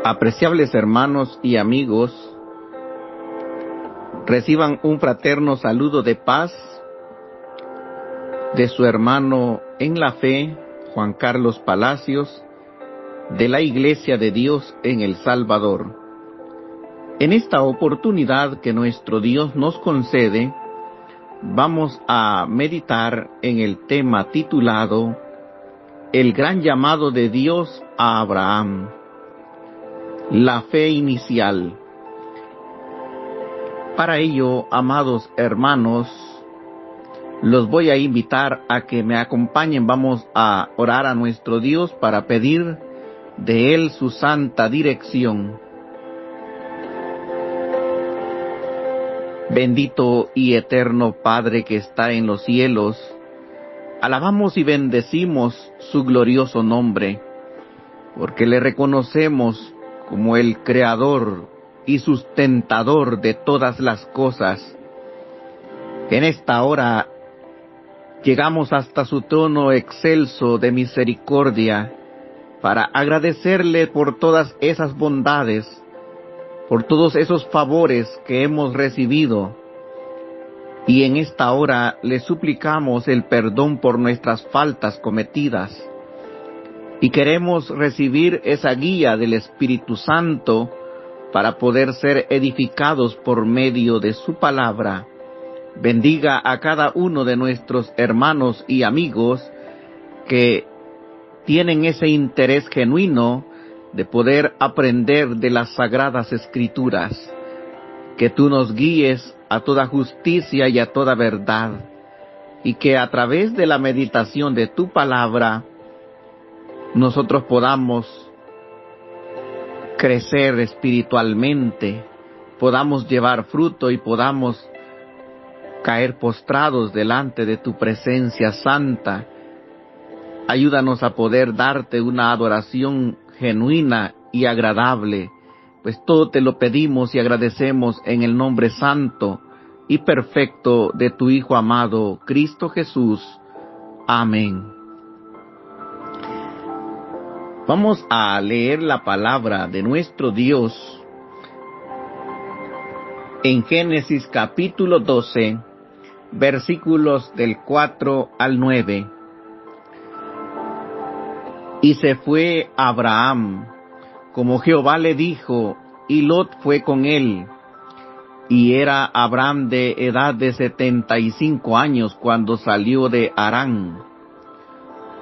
Apreciables hermanos y amigos, reciban un fraterno saludo de paz de su hermano en la fe, Juan Carlos Palacios, de la Iglesia de Dios en El Salvador. En esta oportunidad que nuestro Dios nos concede, vamos a meditar en el tema titulado El gran llamado de Dios a Abraham. La fe inicial. Para ello, amados hermanos, los voy a invitar a que me acompañen. Vamos a orar a nuestro Dios para pedir de Él su santa dirección. Bendito y eterno Padre que está en los cielos, alabamos y bendecimos su glorioso nombre, porque le reconocemos como el creador y sustentador de todas las cosas. En esta hora llegamos hasta su trono excelso de misericordia para agradecerle por todas esas bondades, por todos esos favores que hemos recibido. Y en esta hora le suplicamos el perdón por nuestras faltas cometidas. Y queremos recibir esa guía del Espíritu Santo para poder ser edificados por medio de su palabra. Bendiga a cada uno de nuestros hermanos y amigos que tienen ese interés genuino de poder aprender de las Sagradas Escrituras. Que tú nos guíes a toda justicia y a toda verdad, y que a través de la meditación de tu palabra nosotros podamos crecer espiritualmente, podamos llevar fruto y podamos caer postrados delante de tu presencia santa. Ayúdanos a poder darte una adoración genuina y agradable, pues todo te lo pedimos y agradecemos en el nombre santo y perfecto de tu Hijo amado, Cristo Jesús. Amén. Vamos a leer la palabra de nuestro Dios en Génesis capítulo 12, versículos del 4 al 9. Y se fue Abraham, como Jehová le dijo, y Lot fue con él. Y era Abraham de edad de 75 años cuando salió de Harán.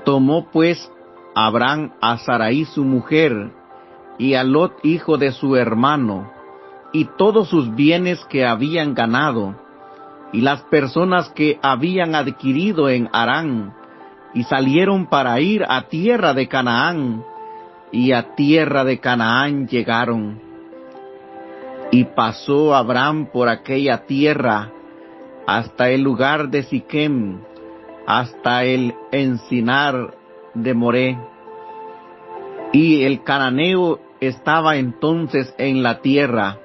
Tomó pues Abraham a Sarai su mujer, y a Lot hijo de su hermano, y todos sus bienes que habían ganado, y las personas que habían adquirido en Harán, y salieron para ir a tierra de Canaán, y a tierra de Canaán llegaron. Y pasó Abraham por aquella tierra, hasta el lugar de Siquem, hasta el encinar de Moré. Y el cananeo estaba entonces en la tierra.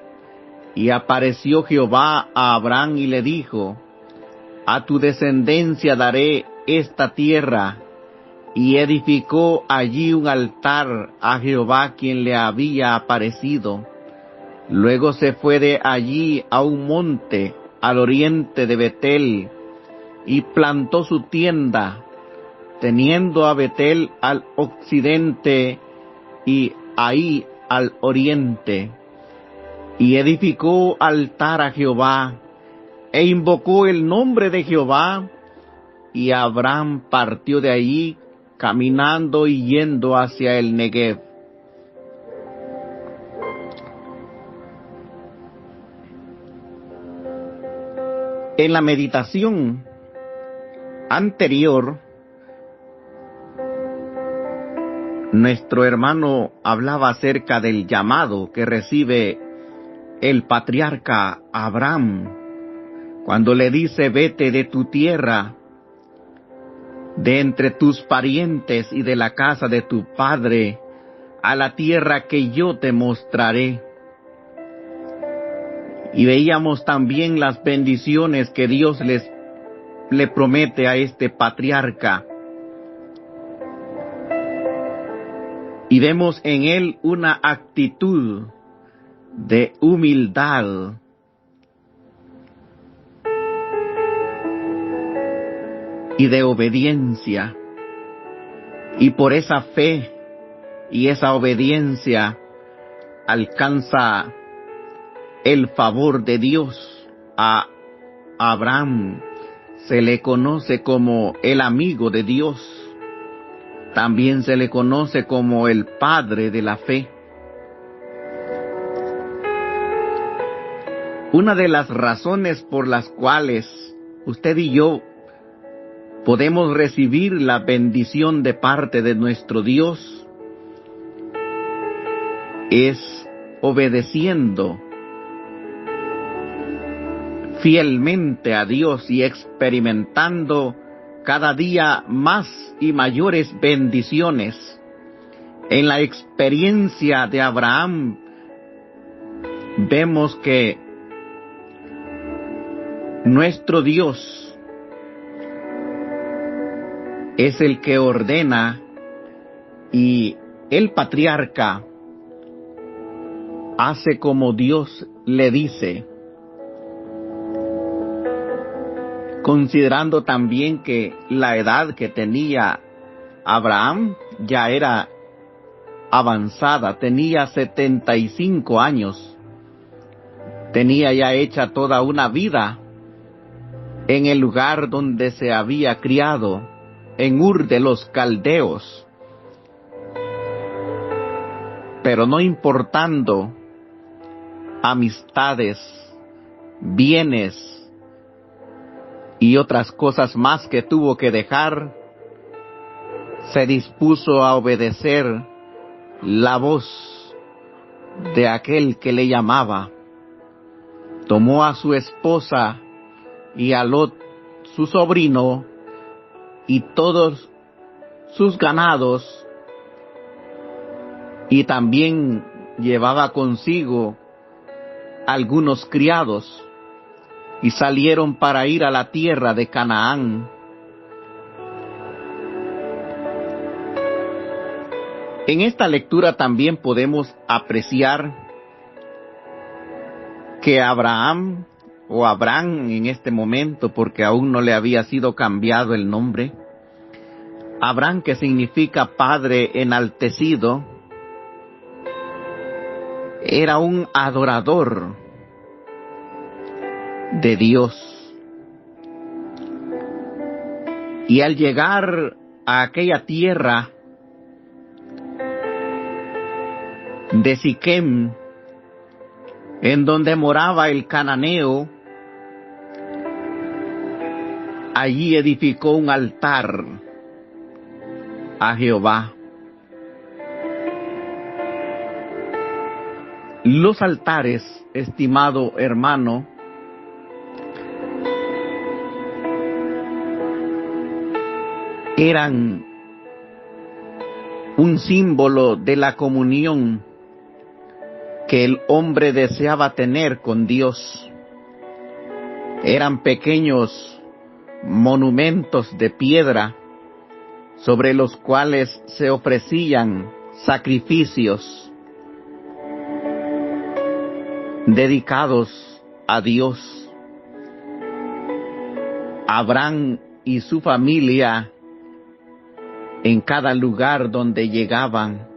Y apareció Jehová a Abraham y le dijo: a tu descendencia daré esta tierra. Y edificó allí un altar a Jehová quien le había aparecido. Luego se fue de allí a un monte al oriente de Betel, y plantó su tienda, teniendo a Betel al occidente y Ahí al oriente. Y edificó altar a Jehová, e invocó el nombre de Jehová. Y Abraham partió de allí, caminando y yendo hacia el Negev. En la meditación anterior, nuestro hermano hablaba acerca del llamado que recibe el patriarca Abraham, cuando le dice: vete de tu tierra, de entre tus parientes y de la casa de tu padre, a la tierra que yo te mostraré. Y veíamos también las bendiciones que Dios le promete a este patriarca. Y vemos en él una actitud de humildad. Y de obediencia. Y por esa fe y esa obediencia alcanza el favor de Dios. A Abraham se le conoce como el amigo de Dios. También se le conoce como el padre de la fe. Una de las razones por las cuales usted y yo podemos recibir la bendición de parte de nuestro Dios es obedeciendo fielmente a Dios y experimentando cada día más y mayores bendiciones. En la experiencia de Abraham vemos que nuestro Dios es el que ordena, y el patriarca hace como Dios le dice, considerando también que la edad que tenía Abraham ya era avanzada, tenía 75 años, tenía ya hecha toda una vida en el lugar donde se había criado, en Ur de los Caldeos. Pero no importando amistades, bienes y otras cosas más que tuvo que dejar, se dispuso a obedecer la voz de aquel que le llamaba. Tomó a su esposa y a Lot, su sobrino, y todos sus ganados, y también llevaba consigo algunos criados, y salieron para ir a la tierra de Canaán. En esta lectura también podemos apreciar que Abraham, o Abraham en este momento, porque aún no le había sido cambiado el nombre, Abraham, que significa padre enaltecido, era un adorador de Dios. Y al llegar a aquella tierra de Siquem, en donde moraba el cananeo, allí edificó un altar a Jehová. Los altares, estimado hermano, eran un símbolo de la comunión que el hombre deseaba tener con Dios. Eran pequeños monumentos de piedra sobre los cuales se ofrecían sacrificios dedicados a Dios. Abraham y su familia, en cada lugar donde llegaban,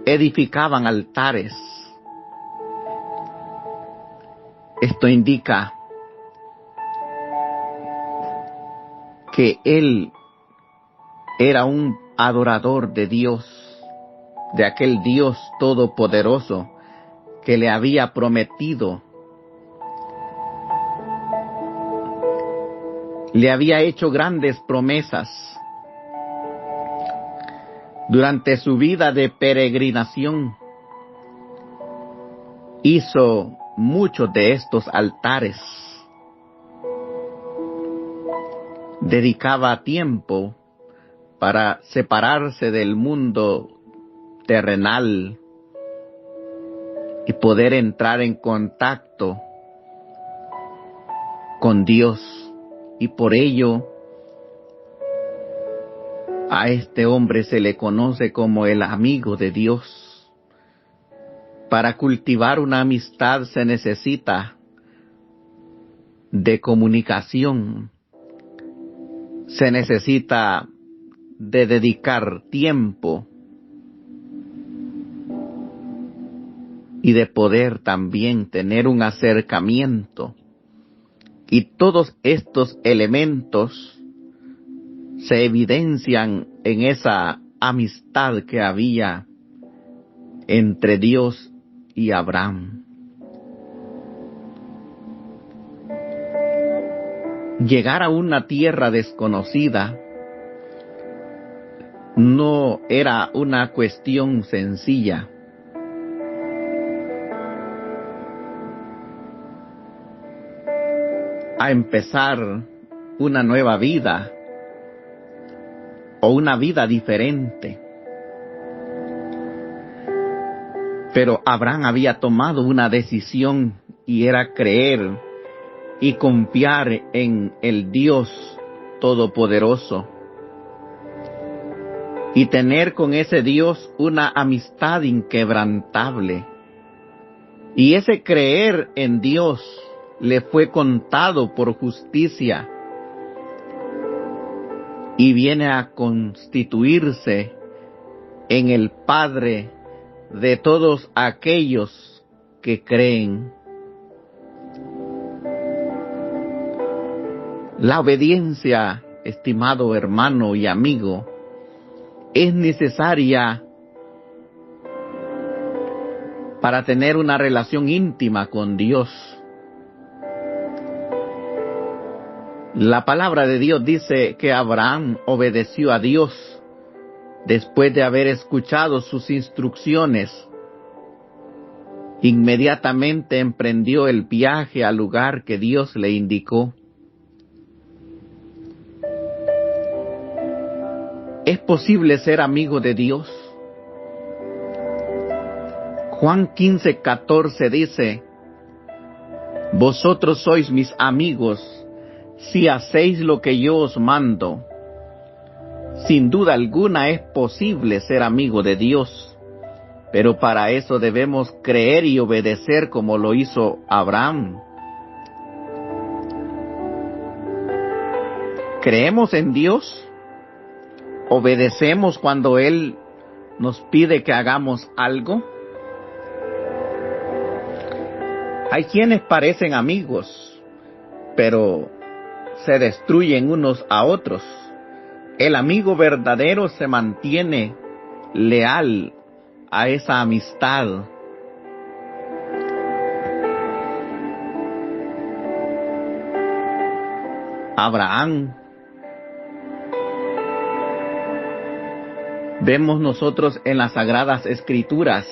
edificaban altares. Esto indica que él era un adorador de Dios, de aquel Dios todopoderoso que le había prometido. Le había hecho grandes promesas. Durante su vida de peregrinación, hizo muchos de estos altares. Dedicaba tiempo para separarse del mundo terrenal y poder entrar en contacto con Dios. Y por ello A este hombre se le conoce como el amigo de Dios. Para cultivar una amistad se necesita de comunicación, se necesita de dedicar tiempo y de poder también tener un acercamiento. Y todos estos elementos se evidencian en esa amistad que había entre Dios y Abraham. Llegar a una tierra desconocida no era una cuestión sencilla. A empezar una nueva vida o una vida diferente. Pero Abraham había tomado una decisión y era creer y confiar en el Dios Todopoderoso y tener con ese Dios una amistad inquebrantable. Y ese creer en Dios le fue contado por justicia y viene a constituirse en el Padre de todos aquellos que creen. La obediencia, estimado hermano y amigo, es necesaria para tener una relación íntima con Dios. La palabra de Dios dice que Abraham obedeció a Dios después de haber escuchado sus instrucciones. Inmediatamente emprendió el viaje al lugar que Dios le indicó. ¿Es posible ser amigo de Dios? Juan 15:14 dice: Vosotros sois mis amigos si hacéis lo que yo os mando. Sin duda alguna es posible ser amigo de Dios, pero para eso debemos creer y obedecer como lo hizo Abraham. ¿Creemos en Dios? ¿Obedecemos cuando Él nos pide que hagamos algo? Hay quienes parecen amigos, pero se destruyen unos a otros. El amigo verdadero se mantiene leal a esa amistad. Abraham, vemos nosotros en las Sagradas Escrituras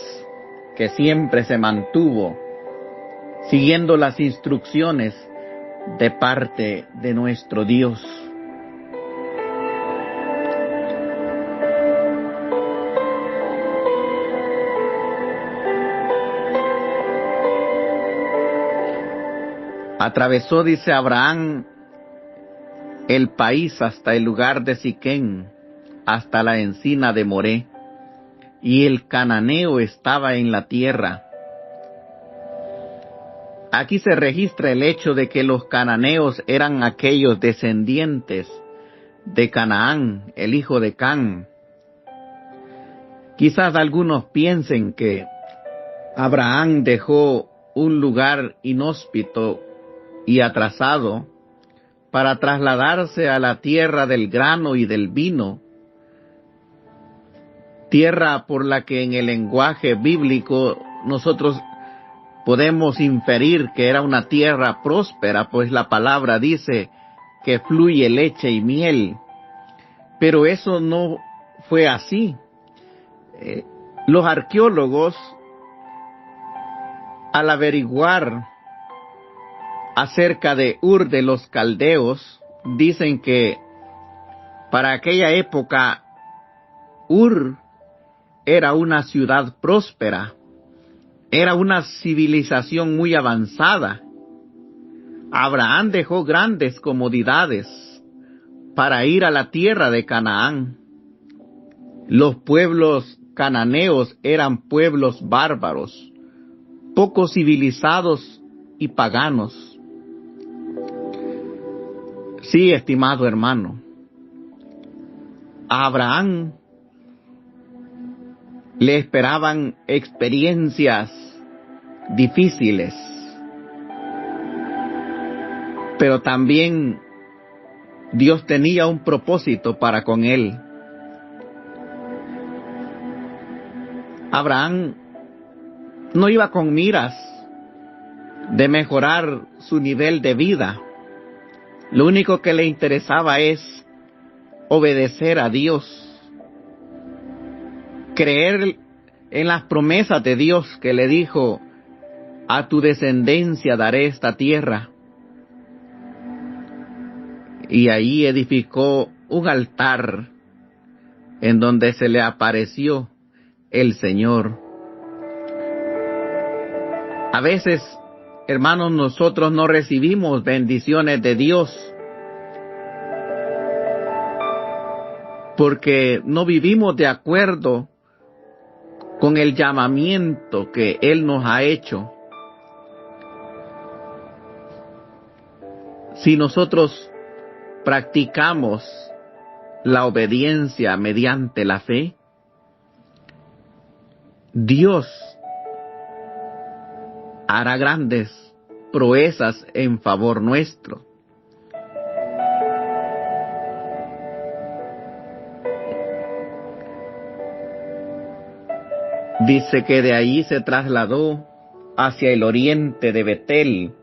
que siempre se mantuvo siguiendo las instrucciones de parte de nuestro Dios. Atravesó, dice Abraham, el país hasta el lugar de Siquén, hasta la encina de Moré, y el cananeo estaba en la tierra. Aquí se registra el hecho de que los cananeos eran aquellos descendientes de Canaán, el hijo de Can. Quizás algunos piensen que Abraham dejó un lugar inhóspito y atrasado para trasladarse a la tierra del grano y del vino, tierra por la que en el lenguaje bíblico nosotros podemos inferir que era una tierra próspera, pues la palabra dice que fluye leche y miel. Pero eso no fue así. Los arqueólogos, al averiguar acerca de Ur de los Caldeos, dicen que para aquella época Ur era una ciudad próspera, era una civilización muy avanzada. Abraham dejó grandes comodidades para ir a la tierra de Canaán. Los pueblos cananeos eran pueblos bárbaros, poco civilizados y paganos. Sí, estimado hermano, a Abraham le esperaban experiencias difíciles, pero también Dios tenía un propósito para con él. Abraham no iba con miras de mejorar su nivel de vida. Lo único que le interesaba es obedecer a Dios, creer en las promesas de Dios que le dijo: a tu descendencia daré esta tierra. Y ahí edificó un altar en donde se le apareció el Señor. A veces, hermanos, nosotros no recibimos bendiciones de Dios porque no vivimos de acuerdo con el llamamiento que Él nos ha hecho. Si nosotros practicamos la obediencia mediante la fe, Dios hará grandes proezas en favor nuestro. Dice que de ahí se trasladó hacia el oriente de Betel,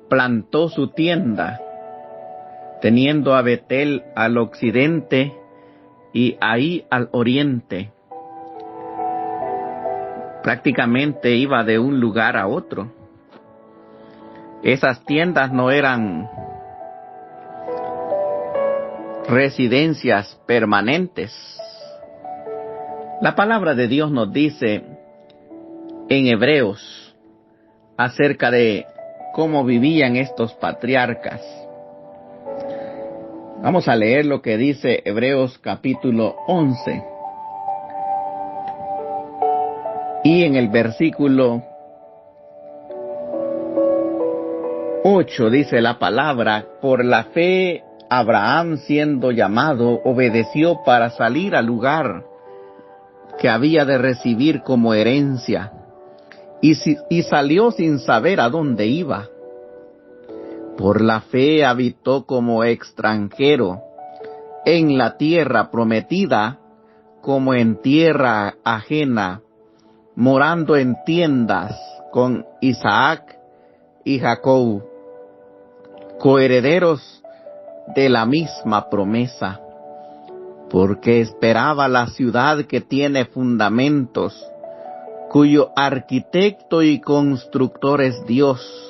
plantó su tienda, teniendo a Betel al occidente y ahí al oriente. Prácticamente iba de un lugar a otro. Esas tiendas no eran residencias permanentes. La palabra de Dios nos dice en Hebreos acerca de cómo vivían estos patriarcas. Vamos a leer lo que dice Hebreos capítulo 11. Y en el versículo 8 dice la palabra: por la fe Abraham, siendo llamado, obedeció para salir al lugar que había de recibir como herencia, y salió sin saber a dónde iba. Por la fe habitó como extranjero en la tierra prometida, como en tierra ajena, morando en tiendas con Isaac y Jacob, coherederos de la misma promesa, porque esperaba la ciudad que tiene fundamentos, cuyo arquitecto y constructor es Dios.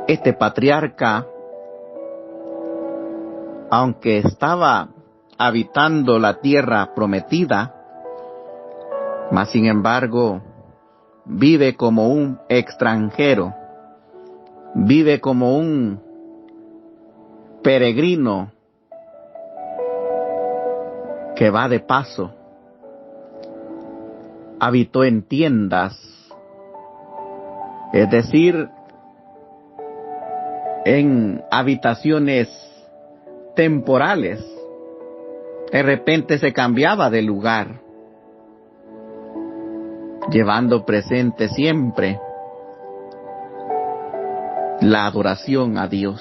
Este patriarca, aunque estaba habitando la tierra prometida, mas sin embargo vive como un extranjero, vive como un peregrino que va de paso. Habitó en tiendas, es decir, en habitaciones temporales. De repente se cambiaba de lugar, llevando presente siempre la adoración a Dios,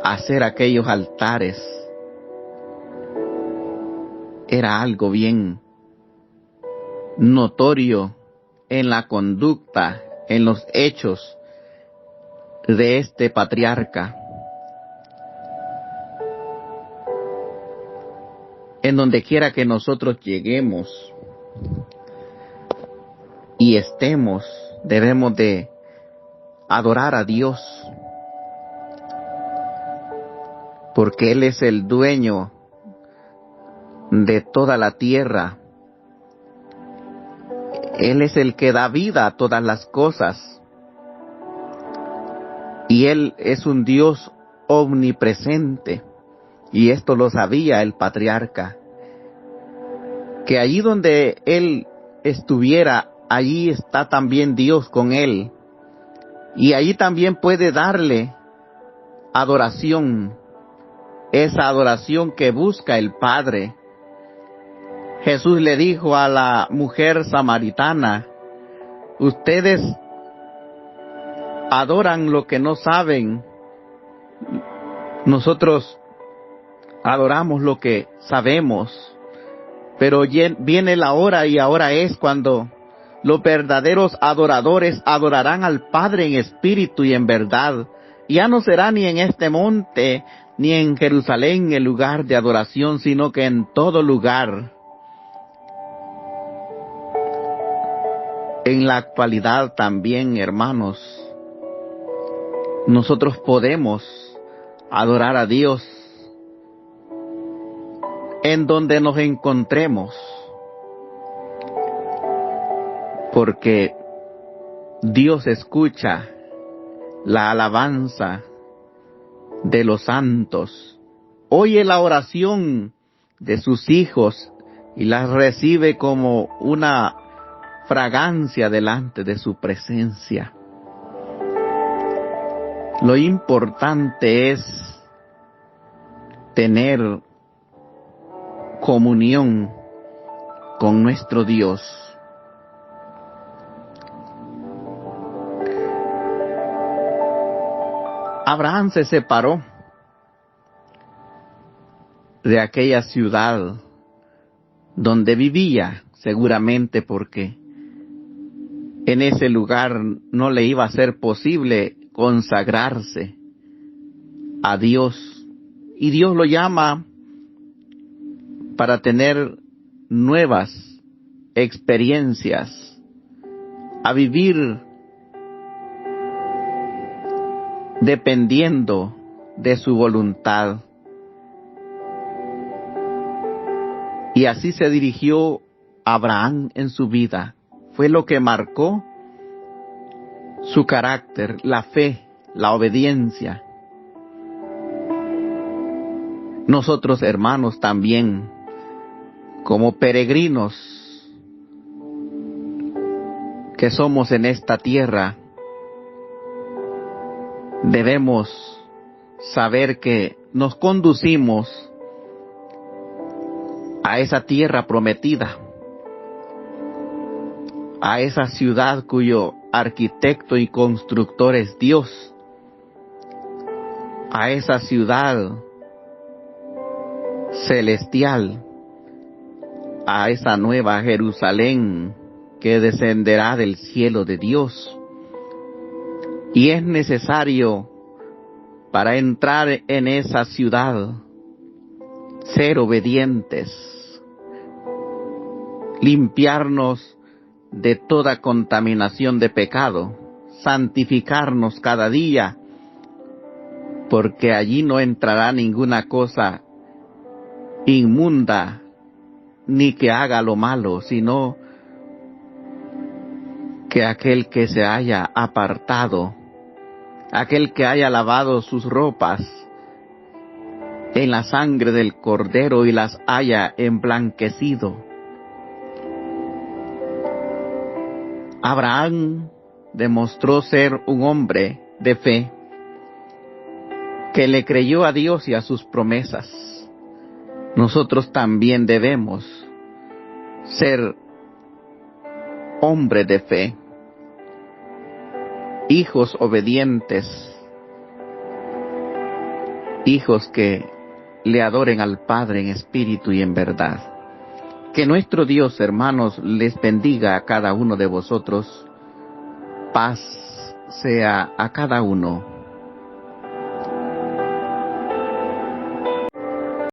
hacer aquellos altares. Era algo bien notorio en la conducta, en los hechos de este patriarca. En donde quiera que nosotros lleguemos y estemos, debemos de adorar a Dios, porque Él es el dueño de toda la tierra. Él es el que da vida a todas las cosas. Y Él es un Dios omnipresente. y esto lo sabía el patriarca, que allí donde él estuviera, allí está también Dios con él, y allí también puede darle adoración, esa adoración que busca el Padre. Jesús le dijo a la mujer samaritana: ustedes adoran lo que no saben, nosotros adoramos lo que sabemos, pero viene la hora, y ahora es cuando los verdaderos adoradores adorarán al Padre en espíritu y en verdad. Ya no será ni en este monte, ni en Jerusalén el lugar de adoración, sino que en todo lugar. En la actualidad también, hermanos, nosotros podemos adorar a Dios en donde nos encontremos, porque Dios escucha la alabanza de los santos, oye la oración de sus hijos y las recibe como una fragancia delante de su presencia. Lo importante es tener comunión con nuestro Dios. Abraham se separó de aquella ciudad donde vivía, seguramente porque en ese lugar no le iba a ser posible consagrarse a Dios. Y Dios lo llama para tener nuevas experiencias, a vivir dependiendo de su voluntad. Y así se dirigió Abraham en su vida. Fue lo que marcó su carácter, la fe, la obediencia. Nosotros, hermanos, también, como peregrinos que somos en esta tierra, debemos saber que nos conducimos a esa tierra prometida, a esa ciudad cuyo arquitecto y constructor es Dios, a esa ciudad celestial, a esa nueva Jerusalén que descenderá del cielo de Dios. Y es necesario, para entrar en esa ciudad, ser obedientes, limpiarnos de toda contaminación de pecado, santificarnos cada día, porque allí no entrará ninguna cosa inmunda, ni que haga lo malo, sino que aquel que se haya apartado, aquel que haya lavado sus ropas en la sangre del Cordero y las haya emblanquecido. Abraham demostró ser un hombre de fe que le creyó a Dios y a sus promesas. Nosotros también debemos ser hombres de fe, hijos obedientes, hijos que le adoren al Padre en espíritu y en verdad. Que nuestro Dios, hermanos, les bendiga a cada uno de vosotros. Paz sea a cada uno.